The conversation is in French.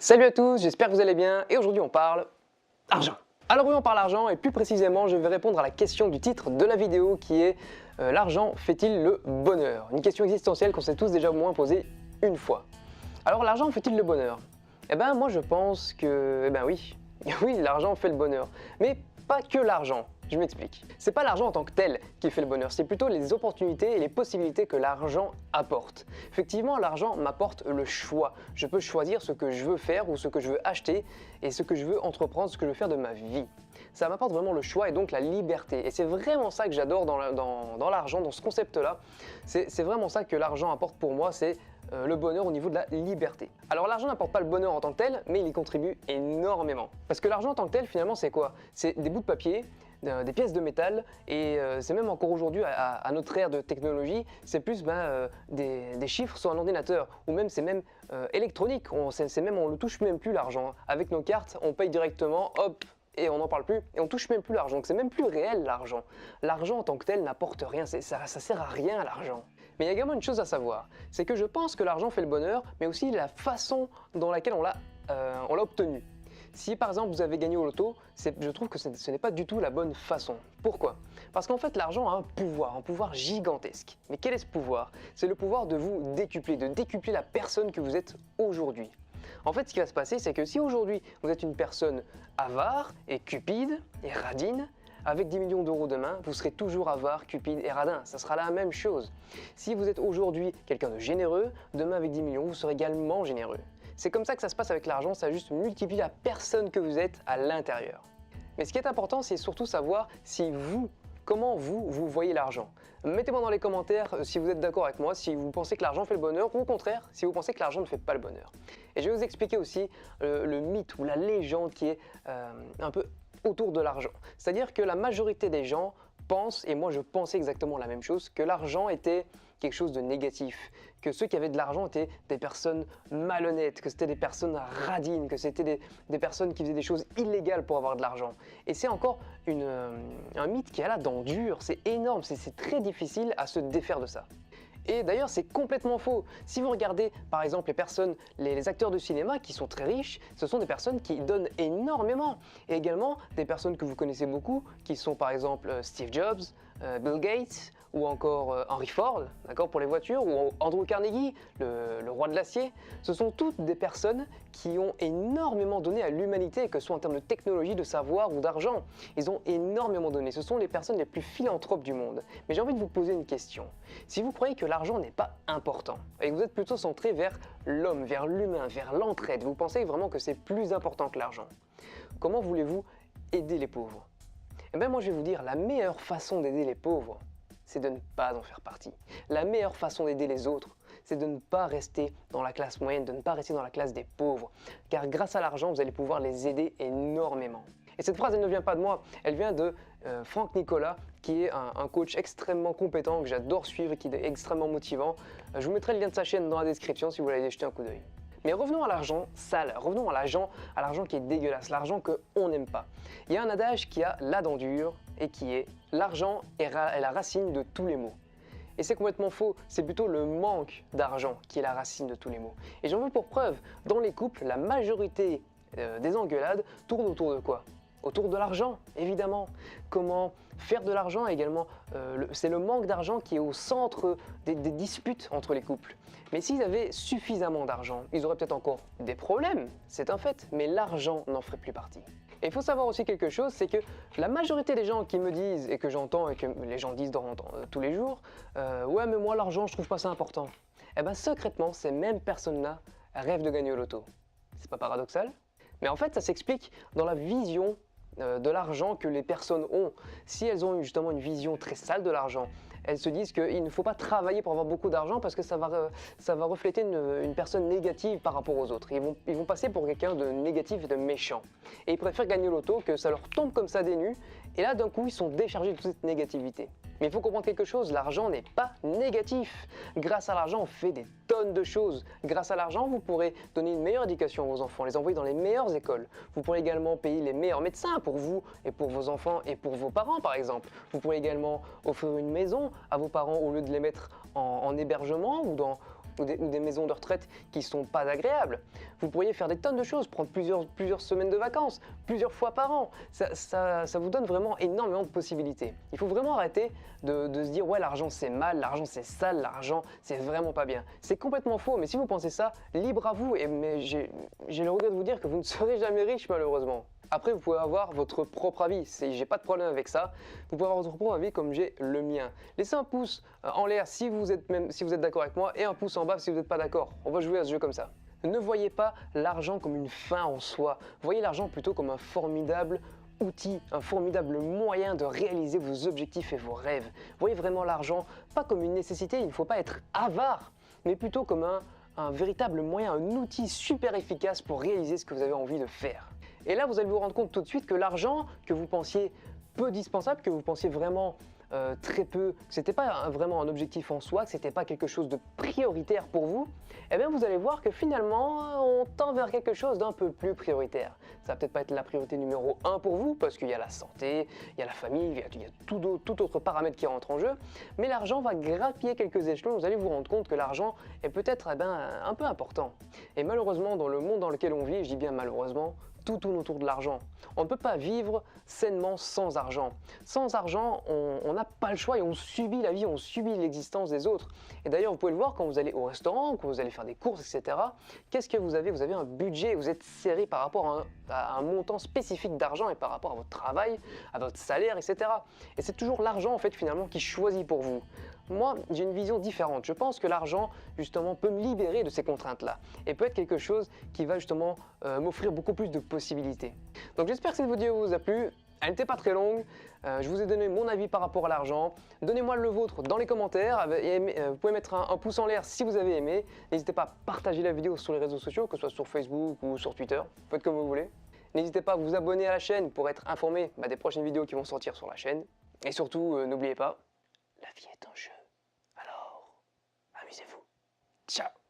Salut à tous, j'espère que vous allez bien et aujourd'hui on parle argent. Alors oui, on parle argent et plus précisément je vais répondre à la question du titre de la vidéo qui est l'argent fait-il le bonheur? Une question existentielle qu'on s'est tous déjà au moins posée une fois. Alors l'argent fait-il le bonheur? Eh ben moi je pense que, oui, oui l'argent fait le bonheur, mais pas que l'argent. Je m'explique. C'est pas l'argent en tant que tel qui fait le bonheur, c'est plutôt les opportunités et les possibilités que l'argent apporte. Effectivement, l'argent m'apporte le choix. Je peux choisir ce que je veux faire ou ce que je veux acheter et ce que je veux entreprendre, ce que je veux faire de ma vie. Ça m'apporte vraiment le choix et donc la liberté. Et c'est vraiment ça que j'adore dans l'argent, dans ce concept-là. C'est vraiment ça que l'argent apporte pour moi, c'est le bonheur au niveau de la liberté. Alors l'argent n'apporte pas le bonheur en tant que tel, mais il y contribue énormément. Parce que l'argent en tant que tel, finalement, c'est quoi? C'est des bouts de papier, des pièces de métal, et c'est même encore aujourd'hui, à notre ère de technologie, c'est plus des chiffres sur un ordinateur, ou même c'est même électronique, on ne touche même plus l'argent. Avec nos cartes, on paye directement, hop, et on n'en parle plus, et on touche même plus l'argent, donc c'est même plus réel l'argent. L'argent en tant que tel n'apporte rien, ça sert à rien l'argent. Mais il y a également une chose à savoir, c'est que je pense que l'argent fait le bonheur, mais aussi la façon dans laquelle on l'a obtenu. Si par exemple vous avez gagné au loto, je trouve que ce n'est pas du tout la bonne façon. Pourquoi? Parce qu'en fait l'argent a un pouvoir gigantesque. Mais quel est ce pouvoir? C'est le pouvoir de vous décupler, de décupler la personne que vous êtes aujourd'hui. En fait, ce qui va se passer, c'est que si aujourd'hui vous êtes une personne avare et cupide et radine, avec 10 millions d'euros demain, vous serez toujours avare, cupide et radin. Ça sera la même chose. Si vous êtes aujourd'hui quelqu'un de généreux, demain avec 10 millions, vous serez également généreux. C'est comme ça que ça se passe avec l'argent, ça juste multiplie la personne que vous êtes à l'intérieur. Mais ce qui est important, c'est surtout savoir comment vous voyez l'argent. Mettez-moi dans les commentaires si vous êtes d'accord avec moi, si vous pensez que l'argent fait le bonheur ou au contraire, si vous pensez que l'argent ne fait pas le bonheur. Et je vais vous expliquer aussi le mythe ou la légende qui est un peu autour de l'argent. C'est-à-dire que la majorité des gens pensent, et moi je pensais exactement la même chose, que l'argent était quelque chose de négatif, que ceux qui avaient de l'argent étaient des personnes malhonnêtes, que c'était des personnes radines, que c'était des personnes qui faisaient des choses illégales pour avoir de l'argent. Et c'est encore un mythe qui a la dent dure, c'est énorme, c'est très difficile à se défaire de ça. Et d'ailleurs, c'est complètement faux. Si vous regardez par exemple les acteurs de cinéma qui sont très riches, ce sont des personnes qui donnent énormément. Et également des personnes que vous connaissez beaucoup, qui sont par exemple Steve Jobs, Bill Gates, ou encore Henry Ford, d'accord, pour les voitures, ou Andrew Carnegie, le roi de l'acier. Ce sont toutes des personnes qui ont énormément donné à l'humanité, que ce soit en termes de technologie, de savoir ou d'argent. Ils ont énormément donné. Ce sont les personnes les plus philanthropes du monde. Mais j'ai envie de vous poser une question. Si vous croyez que l'argent n'est pas important, et que vous êtes plutôt centré vers l'homme, vers l'humain, vers l'entraide, vous pensez vraiment que c'est plus important que l'argent, comment voulez-vous aider les pauvres? Eh bien moi je vais vous dire, la meilleure façon d'aider les pauvres, c'est de ne pas en faire partie. La meilleure façon d'aider les autres, c'est de ne pas rester dans la classe moyenne, de ne pas rester dans la classe des pauvres. Car grâce à l'argent, vous allez pouvoir les aider énormément. Et cette phrase, elle ne vient pas de moi, elle vient de Franck Nicolas, qui est un coach extrêmement compétent, que j'adore suivre et qui est extrêmement motivant. Je vous mettrai le lien de sa chaîne dans la description si vous voulez aller jeter un coup d'œil. Mais revenons à l'argent sale, revenons à l'argent qui est dégueulasse, l'argent qu'on n'aime pas. Il y a un adage qui a la dent dure et qui est « l'argent est la racine de tous les maux ». Et c'est complètement faux, c'est plutôt le manque d'argent qui est la racine de tous les maux. Et j'en veux pour preuve, dans les couples, la majorité des engueulades tournent autour de quoi? Autour de l'argent, évidemment. Comment faire de l'argent également, c'est le manque d'argent qui est au centre des disputes entre les couples. Mais s'ils avaient suffisamment d'argent, ils auraient peut-être encore des problèmes, c'est un fait, mais l'argent n'en ferait plus partie. Et il faut savoir aussi quelque chose, c'est que la majorité des gens qui me disent, et que j'entends, et que les gens disent tous les jours, ouais mais moi l'argent je trouve pas ça important. Eh bien secrètement, ces mêmes personnes-là rêvent de gagner au loto. C'est pas paradoxal? Mais en fait ça s'explique dans la vision de l'argent que les personnes ont. Si elles ont justement une vision très sale de l'argent, elles se disent qu'il ne faut pas travailler pour avoir beaucoup d'argent parce que ça va refléter une personne négative par rapport aux autres. Ils vont passer pour quelqu'un de négatif et de méchant. Et ils préfèrent gagner au loto, que ça leur tombe comme ça des nues, et là d'un coup ils sont déchargés de toute cette négativité. Mais il faut comprendre quelque chose, l'argent n'est pas négatif. Grâce à l'argent, on fait des tonnes de choses. Grâce à l'argent, vous pourrez donner une meilleure éducation à vos enfants, les envoyer dans les meilleures écoles. Vous pourrez également payer les meilleurs médecins pour vous et pour vos enfants et pour vos parents par exemple. Vous pourrez également offrir une maison à vos parents au lieu de les mettre en hébergement ou ou des maisons de retraite qui ne sont pas agréables. Vous pourriez faire des tonnes de choses, prendre plusieurs semaines de vacances, plusieurs fois par an. Ça vous donne vraiment énormément de possibilités. Il faut vraiment arrêter de se dire ouais, l'argent c'est mal, l'argent c'est sale, l'argent c'est vraiment pas bien. C'est complètement faux, mais si vous pensez ça, libre à vous, mais j'ai le regret de vous dire que vous ne serez jamais riche malheureusement. Après, vous pouvez avoir votre propre avis, j'ai pas de problème avec ça. Vous pouvez avoir votre propre avis comme j'ai le mien. Laissez un pouce en l'air si vous êtes d'accord avec moi et un pouce en bas si vous n'êtes pas d'accord. On va jouer à ce jeu comme ça. Ne voyez pas l'argent comme une fin en soi. Voyez l'argent plutôt comme un formidable outil, un formidable moyen de réaliser vos objectifs et vos rêves. Voyez vraiment l'argent pas comme une nécessité, il ne faut pas être avare, mais plutôt comme un véritable moyen, un outil super efficace pour réaliser ce que vous avez envie de faire. Et là, vous allez vous rendre compte tout de suite que l'argent que vous pensiez peu dispensable, que vous pensiez vraiment très peu, que ce n'était pas vraiment un objectif en soi, que ce n'était pas quelque chose de prioritaire pour vous, eh bien vous allez voir que finalement, on tend vers quelque chose d'un peu plus prioritaire. Ça va peut-être pas être la priorité numéro 1 pour vous, parce qu'il y a la santé, il y a la famille, il y a tout autre paramètre qui rentre en jeu, mais l'argent va grappiller quelques échelons, vous allez vous rendre compte que l'argent est peut-être un peu important. Et malheureusement, dans le monde dans lequel on vit, je dis bien malheureusement, tout tourne autour de l'argent. On ne peut pas vivre sainement sans argent. Sans argent, on n'a pas le choix et on subit la vie, on subit l'existence des autres. Et d'ailleurs, vous pouvez le voir quand vous allez au restaurant, quand vous allez faire des courses, etc. Qu'est-ce que vous avez? Vous avez un budget, vous êtes serré par rapport à un montant spécifique d'argent et par rapport à votre travail, à votre salaire, etc. Et c'est toujours l'argent, en fait, finalement, qui choisit pour vous. Moi, j'ai une vision différente. Je pense que l'argent, justement, peut me libérer de ces contraintes-là et peut être quelque chose qui va justement m'offrir beaucoup plus de possibilités. Donc j'espère que cette vidéo vous a plu. Elle n'était pas très longue. Je vous ai donné mon avis par rapport à l'argent. Donnez-moi le vôtre dans les commentaires. Vous pouvez mettre un pouce en l'air si vous avez aimé. N'hésitez pas à partager la vidéo sur les réseaux sociaux, que ce soit sur Facebook ou sur Twitter. Faites comme vous voulez. N'hésitez pas à vous abonner à la chaîne pour être informé des prochaines vidéos qui vont sortir sur la chaîne. Et surtout, n'oubliez pas, la vie est un jeu. Alors, amusez-vous. Ciao!